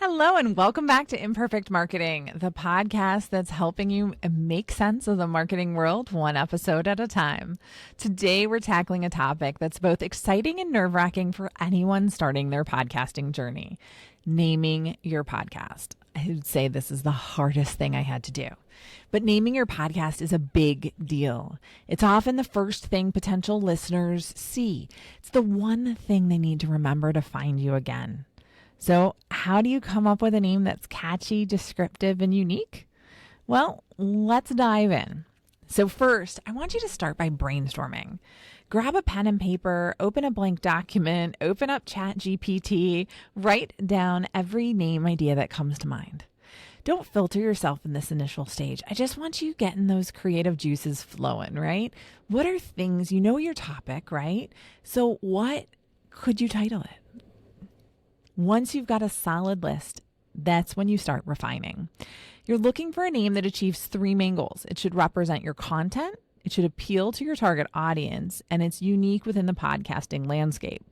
Hello, and welcome back to Imperfect Marketing, the podcast that's helping you make sense of the marketing world one episode at a time. Today, we're tackling a topic that's both exciting and nerve-wracking for anyone starting their podcasting journey: naming your podcast. I would say this is the hardest thing I had to do. But naming your podcast is a big deal. It's often the first thing potential listeners see. It's the one thing they need to remember to find you again. So how do you come up with a name that's catchy, descriptive, and unique? Well, let's dive in. So first, I want you to start by brainstorming. Grab a pen and paper, open a blank document, open up ChatGPT, write down every name idea that comes to mind. Don't filter yourself in this initial stage. I just want you getting those creative juices flowing, right? What are things, you know your topic, right? So what could you title it? Once you've got a solid list, that's when you start refining. You're looking for a name that achieves three main goals. It should represent your content, it should appeal to your target audience, and it's unique within the podcasting landscape.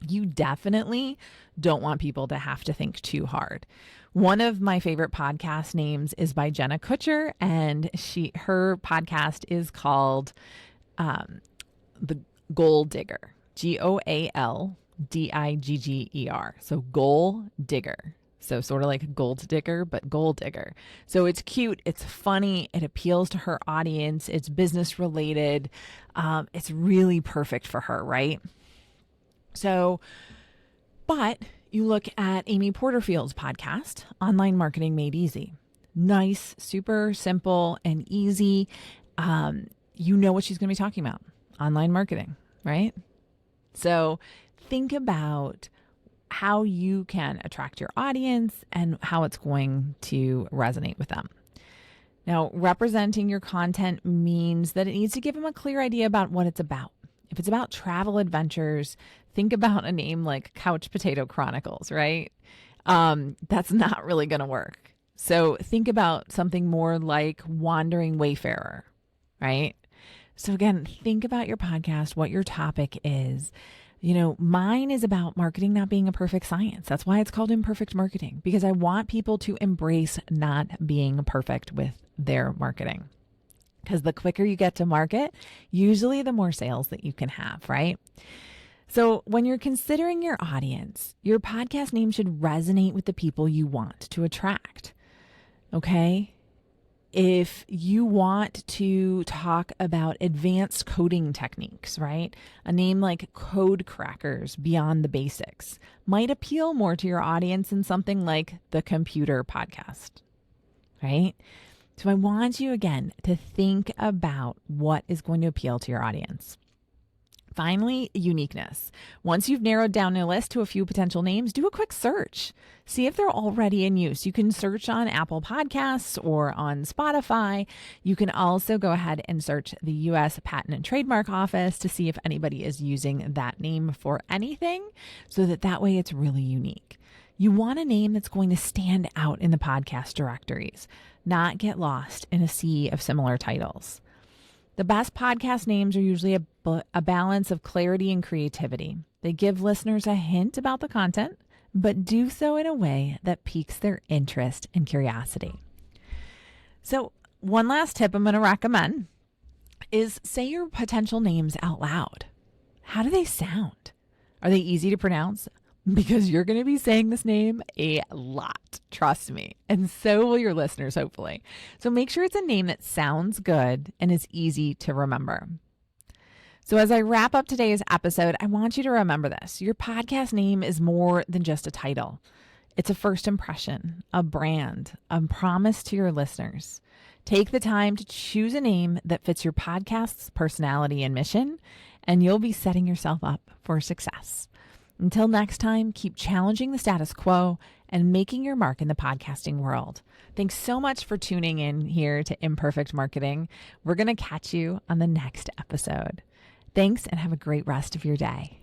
You definitely don't want people to have to think too hard. One of my favorite podcast names is by Jenna Kutcher, and her podcast is called The Goal Digger, GOALDIGGER. So Goal Digger. So sort of like a gold digger, but goal digger. So it's cute. It's funny. It appeals to her audience. It's business related. It's really perfect for her, right? So, but you look at Amy Porterfield's podcast, Online Marketing Made Easy. Nice, super simple and easy. You know what she's going to be talking about. Online marketing, right? So think about how you can attract your audience and how it's going to resonate with them. Now, representing your content means that it needs to give them a clear idea about what it's about. If it's about travel adventures, think about a name like Couch Potato Chronicles, right? That's not really going to work. So think about something more like Wandering Wayfarer, right? So again, think about your podcast, what your topic is. You know, mine is about marketing not being a perfect science. That's why it's called Imperfect Marketing, because I want people to embrace not being perfect with their marketing. Because the quicker you get to market, usually the more sales that you can have, right? So when you're considering your audience, your podcast name should resonate with the people you want to attract. Okay? If you want to talk about advanced coding techniques, right? A name like Code Crackers Beyond the Basics might appeal more to your audience than something like the Computer Podcast, right? So I want you again to think about what is going to appeal to your audience. Finally, uniqueness. Once you've narrowed down a list to a few potential names, do a quick search. See if they're already in use. You can search on Apple Podcasts or on Spotify. You can also go ahead and search the U.S. Patent and Trademark Office to see if anybody is using that name for anything, so that way it's really unique. You want a name that's going to stand out in the podcast directories, not get lost in a sea of similar titles. The best podcast names are usually a balance of clarity and creativity. They give listeners a hint about the content, but do so in a way that piques their interest and curiosity. So one last tip I'm going to recommend is say your potential names out loud. How do they sound? Are they easy to pronounce? Because you're going to be saying this name a lot, trust me. And so will your listeners, hopefully. So make sure it's a name that sounds good and is easy to remember. So as I wrap up today's episode, I want you to remember this. Your podcast name is more than just a title. It's a first impression, a brand, a promise to your listeners. Take the time to choose a name that fits your podcast's personality and mission, and you'll be setting yourself up for success. Until next time, keep challenging the status quo and making your mark in the podcasting world. Thanks so much for tuning in here to Imperfect Marketing. We're going to catch you on the next episode. Thanks, and have a great rest of your day.